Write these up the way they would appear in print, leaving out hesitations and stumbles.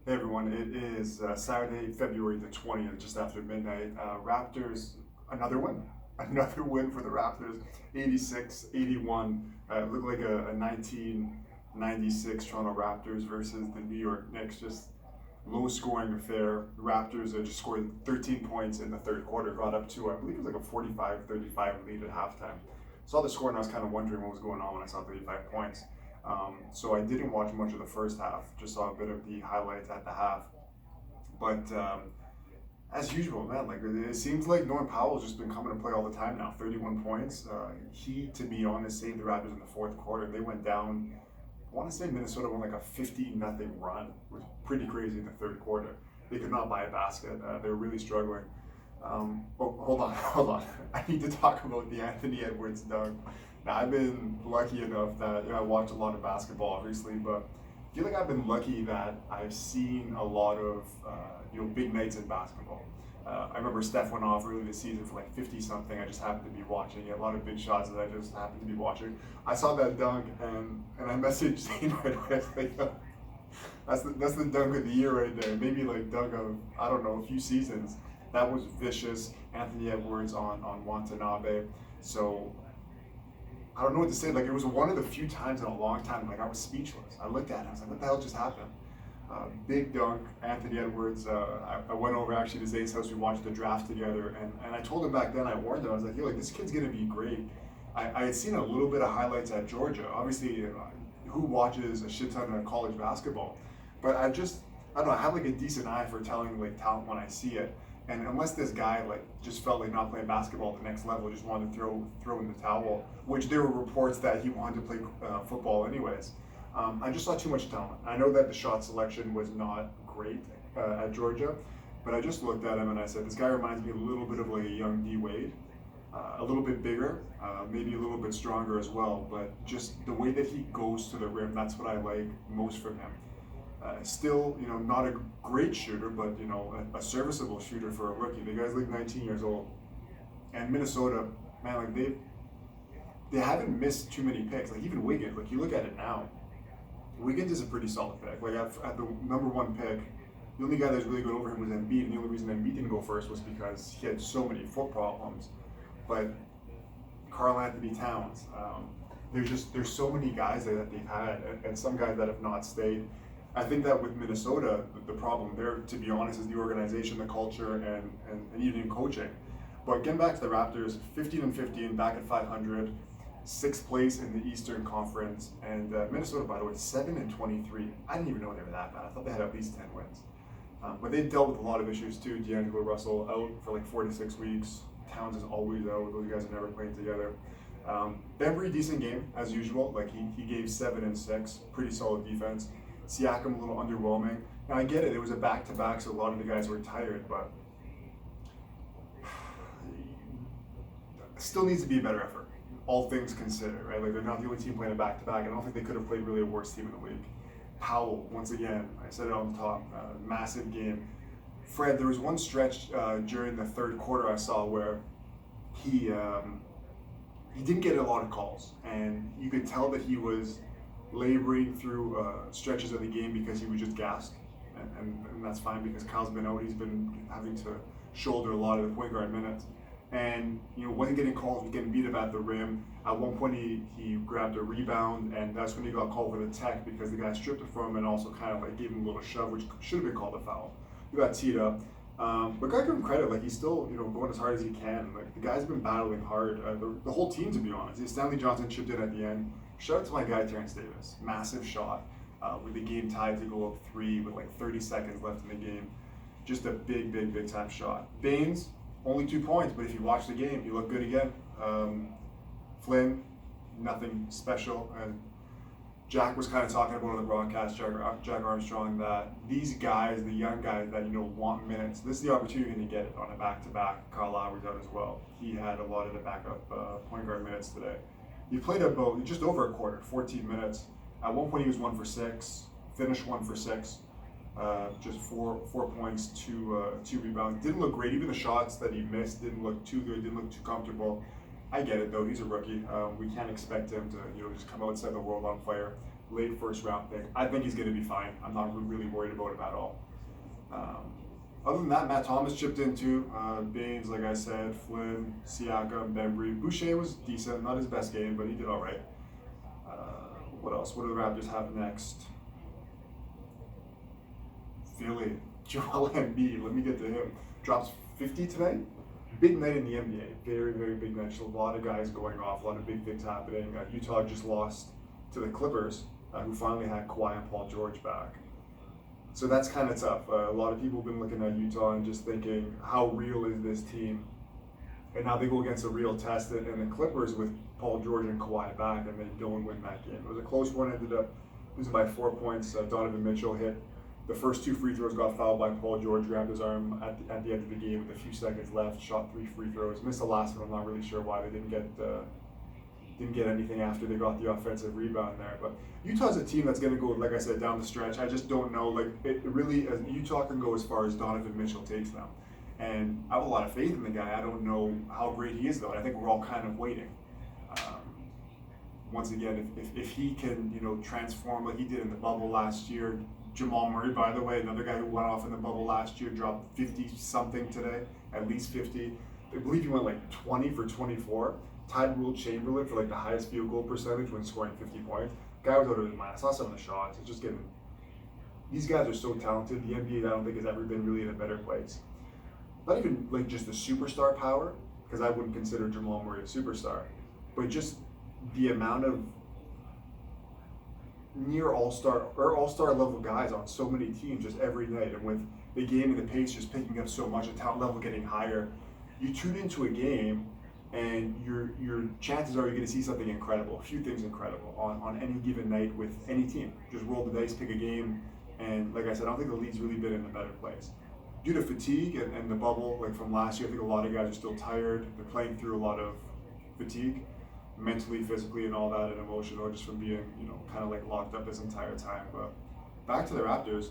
Hey everyone, it is Saturday, February the 20th, just after midnight. Raptors, another win. Another win for the Raptors, 86-81. It looked like a 1996 Toronto Raptors versus the New York Knicks. Just low scoring affair. The Raptors just scored 13 points in the third quarter, got up to, I believe it was like a 45-35 lead at halftime. Saw the score and I was kind of wondering what was going on when I saw 35 points. So I didn't watch much of the first half, just saw a bit of the highlights at the half. But as usual, man, like it seems like Norm Powell's just been coming to play all the time now. 31 points. He, to be honest, saved the Raptors in the fourth quarter. They went down. I want to say Minnesota won like a 50-0 run. It was pretty crazy in the third quarter. They could not buy a basket. They were really struggling. Hold on, hold on. I need to talk about the Anthony Edwards dunk. Now, I've been lucky enough that I watch a lot of basketball, obviously, but I feel like I've been lucky that I've seen a lot of big nights in basketball. I remember Steph went off early this season for like 50 something. I just happened to be watching it. A lot of big shots that I just happened to be watching. I saw that dunk and I messaged Zane right away. I was like, "Yo, that's the dunk of the year right there. Maybe like dunk of, I don't know, a few seasons. That was vicious. Anthony Edwards on Watanabe. So I don't know what to say. Like it was one of the few times in a long time. Like I was speechless. I looked at it. I was like, "What the hell just happened?" Big dunk, Anthony Edwards. I went over actually to Zane's house. We watched the draft together, and I told him back then. I warned him. I was like, "Yo, like this kid's gonna be great." I had seen a little bit of highlights at Georgia. Obviously, who watches a shit ton of college basketball? But I don't know. I have like a decent eye for telling like talent when I see it. And unless this guy like just felt like not playing basketball at the next level, just wanted to throw in the towel, which there were reports that he wanted to play football anyways. I just saw too much talent. I know that the shot selection was not great at Georgia, but I just looked at him and I said, this guy reminds me a little bit of like a young D Wade, a little bit bigger, maybe a little bit stronger as well. But just the way that he goes to the rim, that's what I like most from him. Still, not a great shooter, but a serviceable shooter for a rookie. The guy's like 19 years old, and Minnesota, man, like they haven't missed too many picks. Like even Wiggins, like you look at it now, Wiggins is a pretty solid pick. Like at the number one pick, the only guy that's really good over him was Embiid, and the only reason Embiid didn't go first was because he had so many foot problems. But Karl Anthony Towns, there's so many guys that they've had, and some guys that have not stayed. I think that with Minnesota, the problem there, to be honest, is the organization, the culture, and even coaching. But getting back to the Raptors, 15-15, back at 500, sixth place in the Eastern Conference, and Minnesota, by the way, 7-23. I didn't even know they were that bad. I thought they had at least 10 wins. But they dealt with a lot of issues too. D'Angelo Russell out for like 4 to 6 weeks. Towns is always out. Those guys are never playing together. They had a pretty decent game as usual. Like he gave 7 and 6, pretty solid defense. Siakam a little underwhelming. Now I get it. It was a back-to-back, so a lot of the guys were tired, but still needs to be a better effort. All things considered, right? Like they're not the only team playing a back-to-back. I don't think they could have played really a worse team in the league. Powell, once again, I said it on the top, massive game. Fred, there was one stretch during the third quarter I saw where he didn't get a lot of calls, and you could tell that he was laboring through stretches of the game because he was just gassed, and that's fine because Kyle's been out. He's been having to shoulder a lot of the point guard minutes, and wasn't getting calls, was getting beat up at the rim. At one point, he grabbed a rebound, and that's when he got called for the tech because the guy stripped it from him and also kind of like gave him a little shove, which should have been called a foul. He got teed up. But gotta give him credit, like he's still going as hard as he can. Like the guy's been battling hard. The whole team, to be honest. Stanley Johnson chipped in at the end. Shout out to my guy Terrence Davis. Massive shot with the game tied to go up 3 with like 30 seconds left in the game. Just a big time shot. Baines, only 2 points, but if you watch the game, he looked good again. Flynn, nothing special. And Jack was kind of talking about on the broadcast, Jack Armstrong, that these guys, the young guys that want minutes, this is the opportunity to get it on a back-to-back. Kyle Lowry's out as well. He had a lot of the backup point guard minutes today. He played about just over a quarter, 14 minutes. At one point he was 1 for 6, finished 1 for 6, just four points, two rebounds. Didn't look great. Even the shots that he missed didn't look too good, didn't look too comfortable. I get it though, he's a rookie. We can't expect him to just come outside the world on fire. late first round pick. I think he's going to be fine. I'm not really worried about him at all. Other than that, Matt Thomas chipped in too. Baines, like I said, Flynn, Siakam, Bembry. Boucher was decent, not his best game, but he did all right. What else? What do the Raptors have next? Philly, Joel Embiid. Let me get to him. Drops 50 today. Big night in the NBA. Very, very big night. Just a lot of guys going off. A lot of big things happening. Utah just lost to the Clippers, who finally had Kawhi and Paul George back. So that's kind of tough. A lot of people have been looking at Utah and just thinking, how real is this team? And now they go against a real test, and the Clippers with Paul George and Kawhi back, and they don't win that game. It was a close one, ended up losing by 4 points. Donovan Mitchell hit the first 2 free throws, got fouled by Paul George, grabbed his arm at the end of the game with a few seconds left, shot 3 free throws, missed the last one. I'm not really sure why they didn't get anything after they got the offensive rebound there. But Utah's a team that's going to go, like I said, down the stretch. I just don't know. Like, it really, Utah can go as far as Donovan Mitchell takes them. And I have a lot of faith in the guy. I don't know how great he is, though. And I think we're all kind of waiting. Once again, if he can, transform like he did in the bubble last year. Jamal Murray, by the way, another guy who went off in the bubble last year, dropped 50-something today, at least 50. I believe he went like 20 for 24. Tied Will Chamberlain for like the highest field goal percentage when scoring 50 points. Guy was out of his mind. I saw some of the shots. It's just getting. These guys are so talented. The NBA, I don't think, has ever been really in a better place. Not even like just the superstar power, because I wouldn't consider Jamal Murray a superstar, but just the amount of near all-star or all-star level guys on so many teams just every night, and with the game and the pace just picking up so much, the talent level getting higher, you tune into a game and your chances are you're going to see something incredible, a few things incredible on any given night with any team. Just roll the dice, pick a game, and like I said, I don't think the league's really been in a better place. Due to fatigue and the bubble, like from last year, I think a lot of guys are still tired. They're playing through a lot of fatigue, mentally, physically, and all that, and emotional, just from being, kind of like locked up this entire time. But back to the Raptors.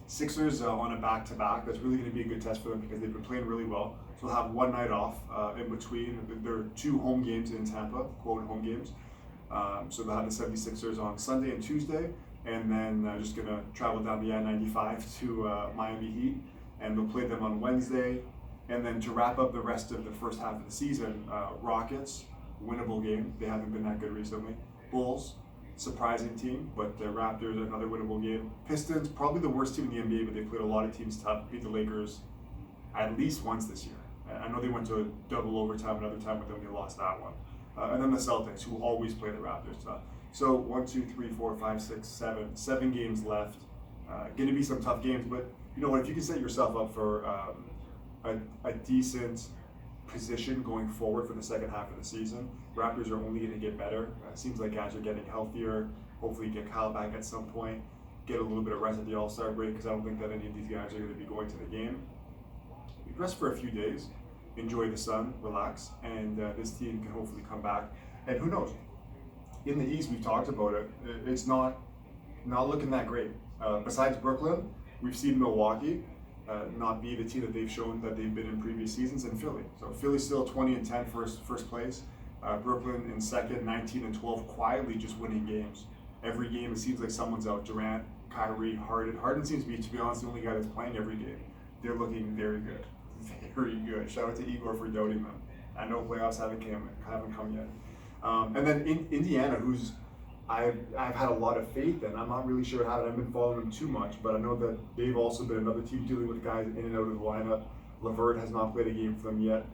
Sixers on a back-to-back. That's really going to be a good test for them because they've been playing really well. So they'll have one night off in between. There are 2 home games in Tampa, quote home games. So they'll have the 76ers on Sunday and Tuesday, and then just going to travel down the I-95 to Miami Heat, and they'll play them on Wednesday. And then to wrap up the rest of the first half of the season, Rockets, winnable game. They haven't been that good recently. Bulls, surprising team, but the Raptors, another winnable game. Pistons, probably the worst team in the NBA, but they played a lot of teams tough, beat the Lakers at least once this year. I know they went to double overtime another time, but then they lost that one. And then the Celtics, who always play the Raptors tough. So 1, 2, 3, 4, 5, 6, 7. 7 games left. Going to be some tough games, but you know what? If you can set yourself up for a decent position going forward for the second half of the season, Raptors are only going to get better. Seems like guys are getting healthier. Hopefully get Kyle back at some point. Get a little bit of rest at the All-Star break, because I don't think that any of these guys are going to be going to the game. Rest for a few days, enjoy the sun, relax, and this team can hopefully come back. And who knows? In the East, we've talked about it. It's not looking that great. Besides Brooklyn, we've seen Milwaukee not be the team that they've shown that they've been in previous seasons, and Philly. So Philly's still 20-10 first place. Brooklyn in second, 19-12, quietly just winning games. Every game it seems like someone's out. Durant, Kyrie, Harden. Harden seems to be honest, the only guy that's playing every game. They're looking very good. Very good. Shout out to Igor for doubting them. I know playoffs haven't come yet. And then Indiana, who's I've had a lot of faith in. I'm not really sure how. I haven't been following them too much, but I know that they've also been another team dealing with guys in and out of the lineup. LeVert has not played a game for them yet.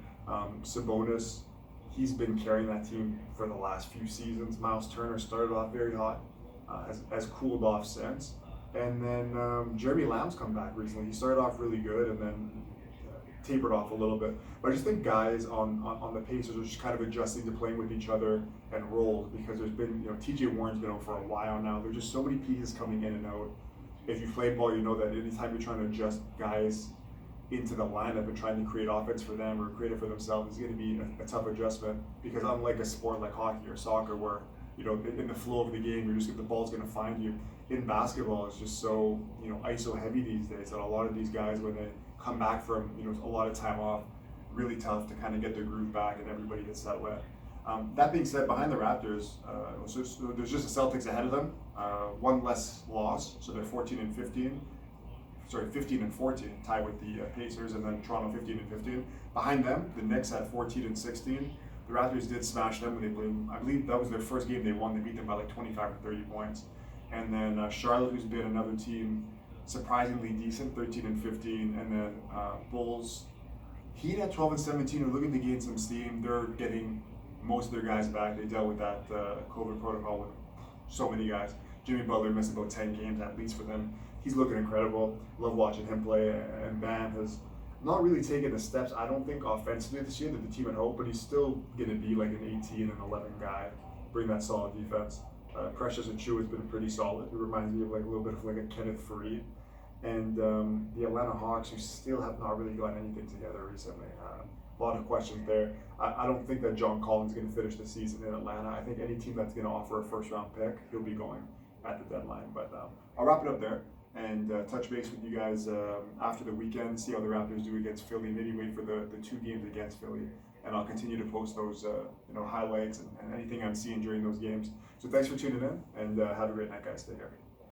Sabonis, he's been carrying that team for the last few seasons. Miles Turner started off very hot, has cooled off since. And then Jeremy Lamb's come back recently. He started off really good and then tapered off a little bit. But I just think guys on the Pacers are just kind of adjusting to playing with each other and roles, because there's been, TJ Warren's been out for a while now. There's just so many pieces coming in and out. If you play ball, you know that anytime you're trying to adjust guys into the lineup and trying to create offense for them or create it for themselves, it's going to be a tough adjustment, because unlike a sport like hockey or soccer where, in the flow of the game, the ball's going to find you. In basketball, it's just so, ISO heavy these days that a lot of these guys, when they come back from, a lot of time off, really tough to kind of get their groove back and everybody gets that wet. That being said, behind the Raptors, there's just the Celtics ahead of them, one less loss, so they're 14 and 15. Sorry, 15 and 14, tied with the Pacers, and then Toronto 15 and 15. Behind them, the Knicks at 14 and 16. The Raptors did smash them when they played. I believe that was their first game they won. They beat them by like 25 or 30 points. And then Charlotte, who's been another team surprisingly decent, 13 and 15. And then Bulls, Heat at 12 and 17 are looking to gain some steam. They're getting most of their guys back. They dealt with that COVID protocol with so many guys. Jimmy Butler missed about 10 games at least for them. He's looking incredible. Love watching him play. And Bam has not really taken the steps, I don't think, offensively this year that the team had hoped, but he's still going to be like an 18 and 11 guy, bring that solid defense. Precious Achiuwa has been pretty solid. It reminds me of like a little bit of like a Kenneth Faried. And the Atlanta Hawks, who still have not really gotten anything together recently. A lot of questions there. I don't think that John Collins is going to finish the season in Atlanta. I think any team that's going to offer a first-round pick, he'll be going at the deadline. But I'll wrap it up there and touch base with you guys after the weekend, see how the Raptors do against Philly, maybe wait for the 2 games against Philly, and I'll continue to post those highlights and anything I'm seeing during those games. So thanks for tuning in, and have a great night, guys. Take care.